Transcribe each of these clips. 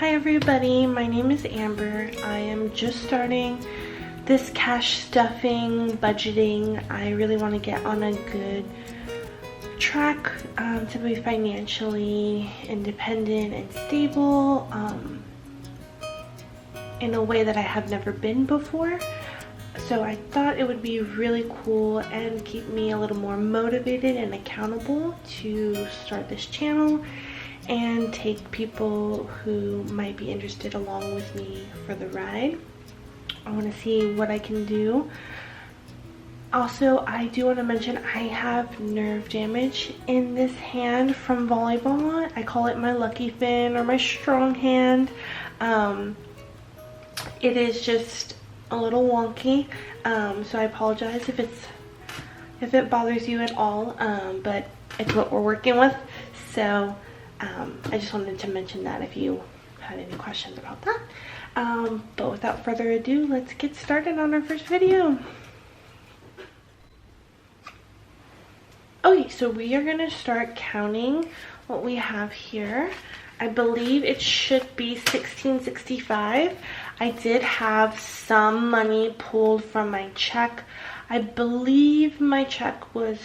Hi everybody, my name is Amber. I am just starting this cash stuffing, budgeting. I really want to get on a good track to be financially independent and stable in a way that I have never been before. So I thought it would be really cool and keep me a little more motivated and accountable to start this channel and take people who might be interested along with me for the ride. I want to see what I can do. Also, I do want to mention I have nerve damage in this hand from volleyball. I call it my lucky fin or my strong hand. It is just a little wonky, so I apologize if it bothers you at all, but it's what we're working with. So I just wanted to mention that if you had any questions about that. But without further ado, let's get started on our first video. Okay, so we are gonna start counting what we have here. I believe it should be $16.65. I did have some money pulled from my check. I believe my check was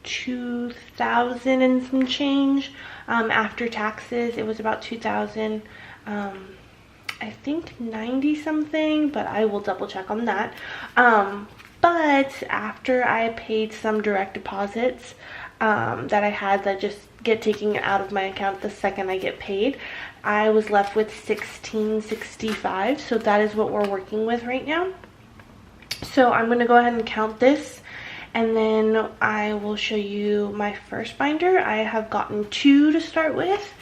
$2,000 and some change. After taxes, it was about $2,000. I think 90 something, but I will double check on that. But after I paid some direct deposits that I had that just get taken out of my account the second I get paid, I was left with $16.65. So that is what we're working with right now. So I'm going to go ahead and count this, and then I will show you my first binder. I have gotten 2 to start with,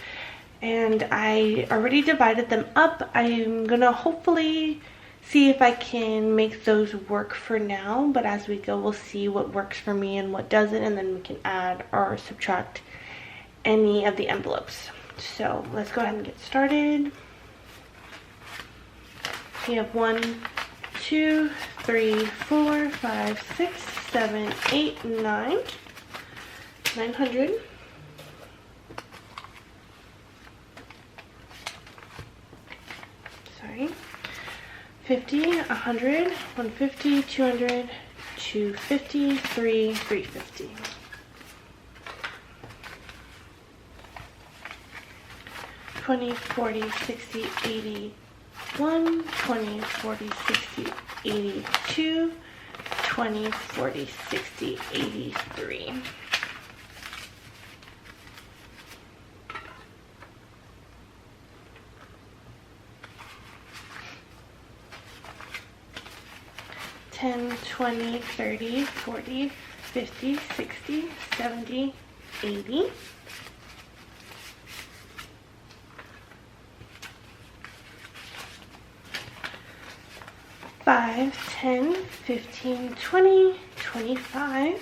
and I already divided them up. I'm going to hopefully see if I can make those work for now, but as we go we'll see what works for me and what doesn't, and then we can add or subtract any of the envelopes. So let's go ahead and get started. We have 1, 2, 3, 4, 5, 6, 7, 8, 9, 900. Sorry. 50, 100, 150, 200, 250, 350. 20, 40, 60, 80, 1, 20, 40, 60, 82, 20, 40, 60, 83. $10, $20, $30, $40, $50, $60, $70, $80. $5, $10, $15, $20, $25.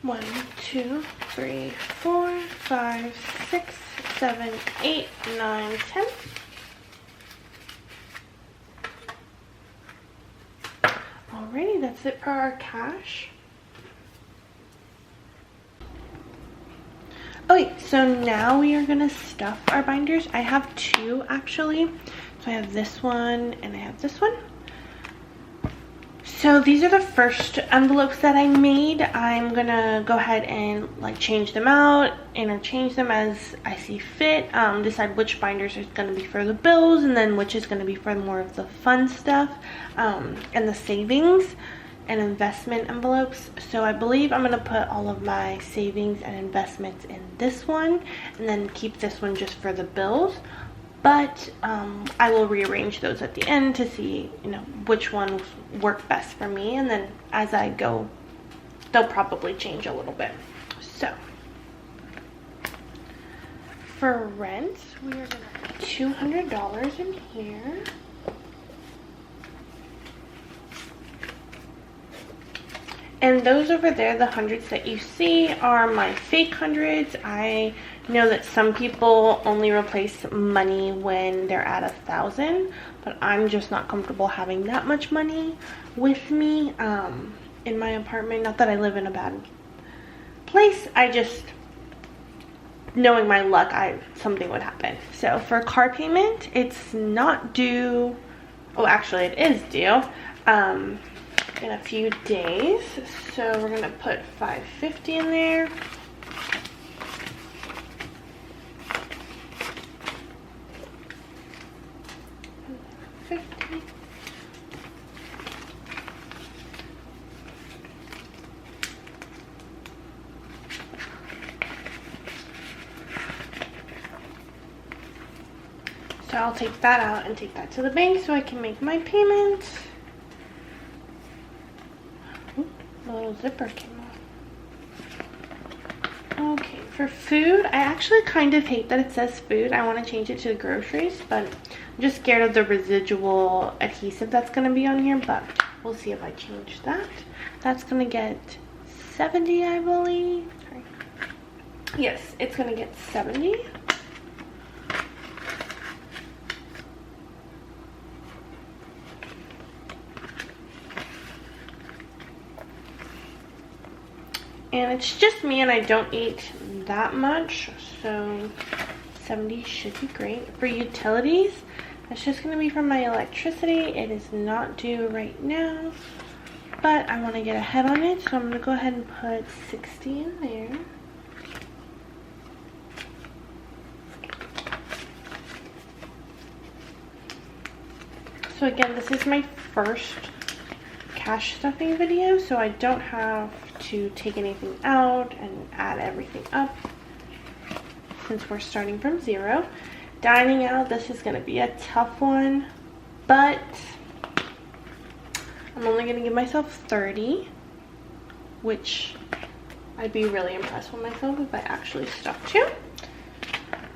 1, 2, 3, 4, 5, 6, 7, 8, 9, 10. Alrighty, that's it for our cash. Okay, so now we are gonna stuff our binders. I have 2 actually. So I have this one and I have this one. So these are the first envelopes that I made. I'm gonna go ahead and like change them out, interchange them as I see fit, decide which binders is gonna be for the bills and then which is gonna be for more of the fun stuff, and the savings and investment envelopes. So I believe I'm gonna put all of my savings and investments in this one and then keep this one just for the bills. But I will rearrange those at the end to see, you know, which ones work best for me, and then as I go they'll probably change a little bit. So for rent, we are gonna put $200 in here. And those over there, the hundreds that you see, are my fake hundreds. I know that some people only replace money when they're at 1,000, but I'm just not comfortable having that much money with me in my apartment. Not that I live in a bad place, I just knowing my luck, something would happen. So for car payment, it's not due. Oh, actually it is due in a few days. So we're gonna put $550 in there. So I'll take that out and take that to the bank so I can make my payment. Ooh, the little zipper came off. Okay, for food, I actually kind of hate that it says food. I want to change it to groceries, but I'm just scared of the residual adhesive that's going to be on here, but we'll see if I change that. That's going to get 70, I believe. Sorry. Yes, it's going to get 70. And it's just me and I don't eat that much, so 70 should be great. For utilities, that's just going to be from my electricity. It is not due right now, but I want to get ahead on it, so I'm going to go ahead and put 60 in there. So again, this is my first cash stuffing video, so I don't have to take anything out and add everything up since we're starting from zero. Dining out, this is going to be a tough one, but I'm only going to give myself 30, which I'd be really impressed with myself if I actually stuck to.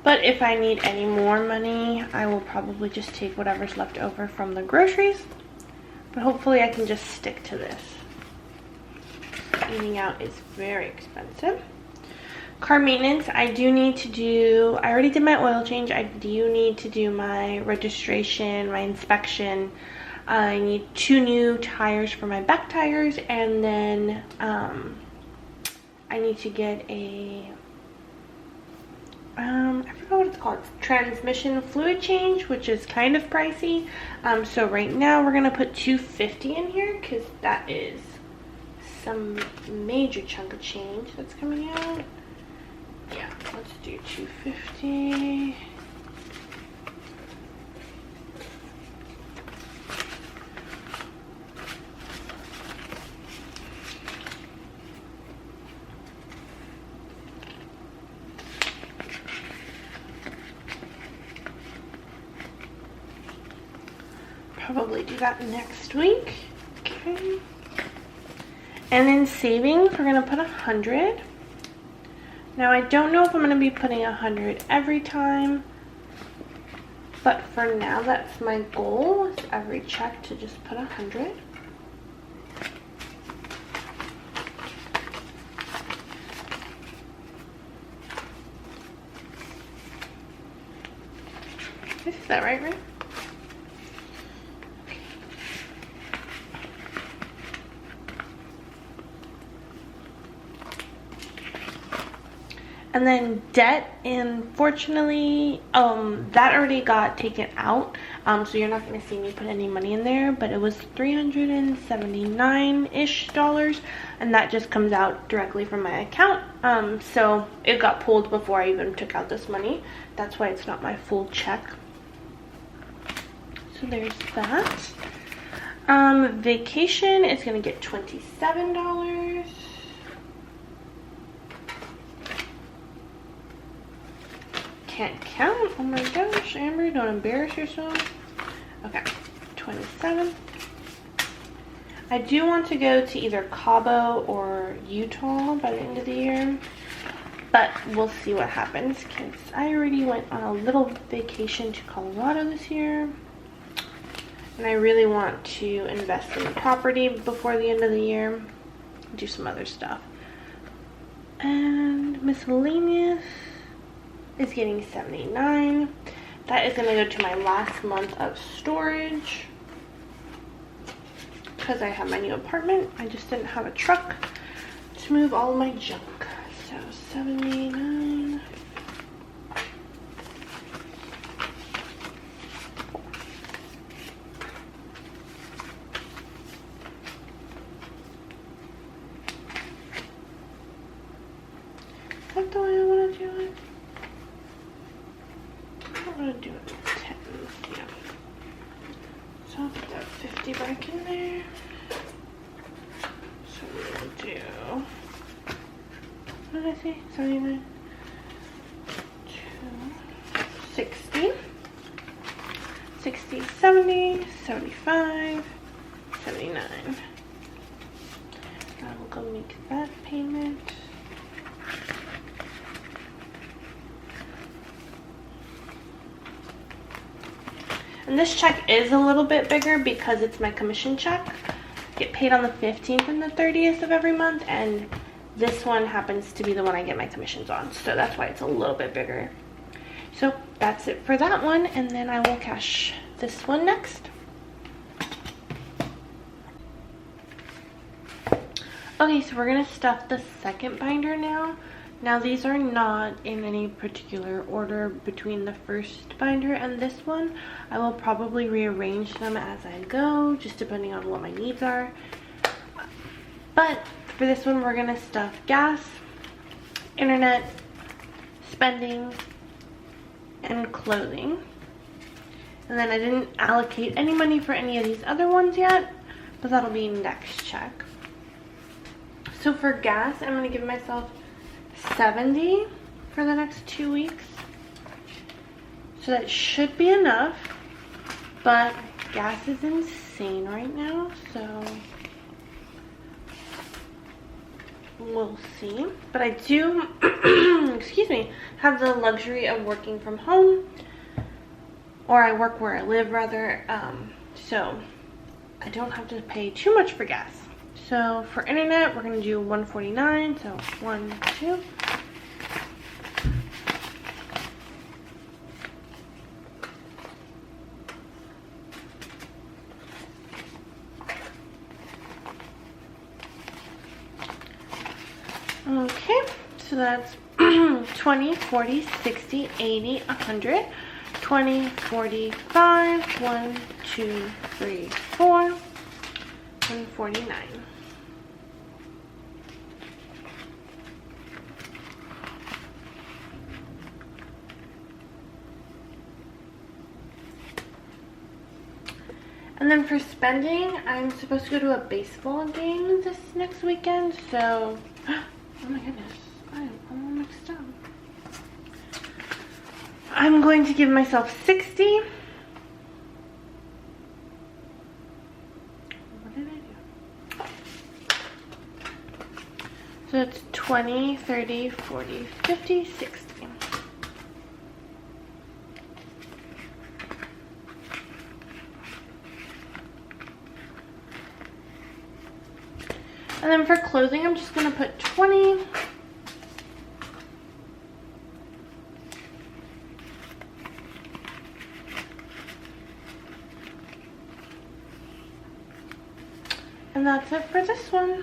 But if I need any more money, I will probably just take whatever's left over from the groceries. But hopefully I can just stick to this. Eating out is very expensive. Car maintenance, I do need to do, I already did my oil change. I do need to do my registration, my inspection. I need 2 new tires for my back tires, and then I need to get a I forgot what it's called, transmission fluid change, which is kind of pricey. So right now we're gonna put $250 in here because that is some major chunk of change that's coming out. Yeah, let's do $250. Probably do that next week. Okay. And in savings, we're gonna put 100. Now I don't know if I'm gonna be putting 100 every time, but for now that's my goal, is every check to just put 100. Is that right? And then debt, unfortunately, that already got taken out, so you're not going to see me put any money in there, but it was $379-ish, and that just comes out directly from my account. So it got pulled before I even took out this money. That's why it's not my full check. So there's that. Vacation is going to get $27. Can't count. Oh my gosh, Amber, don't embarrass yourself. Okay, 27. I do want to go to either Cabo or Utah by the end of the year, but we'll see what happens because I already went on a little vacation to Colorado this year, and I really want to invest in property before the end of the year, do some other stuff. And miscellaneous is getting 79. That is going to go to my last month of storage because I have my new apartment. I just didn't have a truck to move all of my junk. So 79. that the way I want to do it? I want to do it in 10. Yeah. So I'll put that 50 back in there. So we'll do, what did I say? 79, 60, 60, 70, 75, 79. I will go make that payment. And this check is a little bit bigger because it's my commission check. I get paid on the 15th and the 30th of every month, and this one happens to be the one I get my commissions on, so that's why it's a little bit bigger. So that's it for that one, and then I will cash this one next. Okay, so we're gonna stuff the second binder now. Now these are not in any particular order between the first binder and this one. I will probably rearrange them as I go, just depending on what my needs are. But for this one, we're gonna stuff gas, internet, spending, and clothing. And then I didn't allocate any money for any of these other ones yet, but that'll be next check. So for gas, I'm gonna give myself 70 for the next 2 weeks. So that should be enough, but gas is insane right now, so we'll see. But I do, excuse me, have the luxury of working from home, or I work where I live rather, so I don't have to pay too much for gas. So for internet, we're going to do 149, so 1, 2. Okay, so that's 20, 40, 60, 80, 100, 20, 45, 1, 2, 3, 4, 149. And then for spending, I'm supposed to go to a baseball game this next weekend, so, oh my goodness, I am all mixed up. I'm going to give myself 60. What did I do? So it's 20, 30, 40, 50, 60. And then for clothing, I'm just going to put 20. And that's it for this one.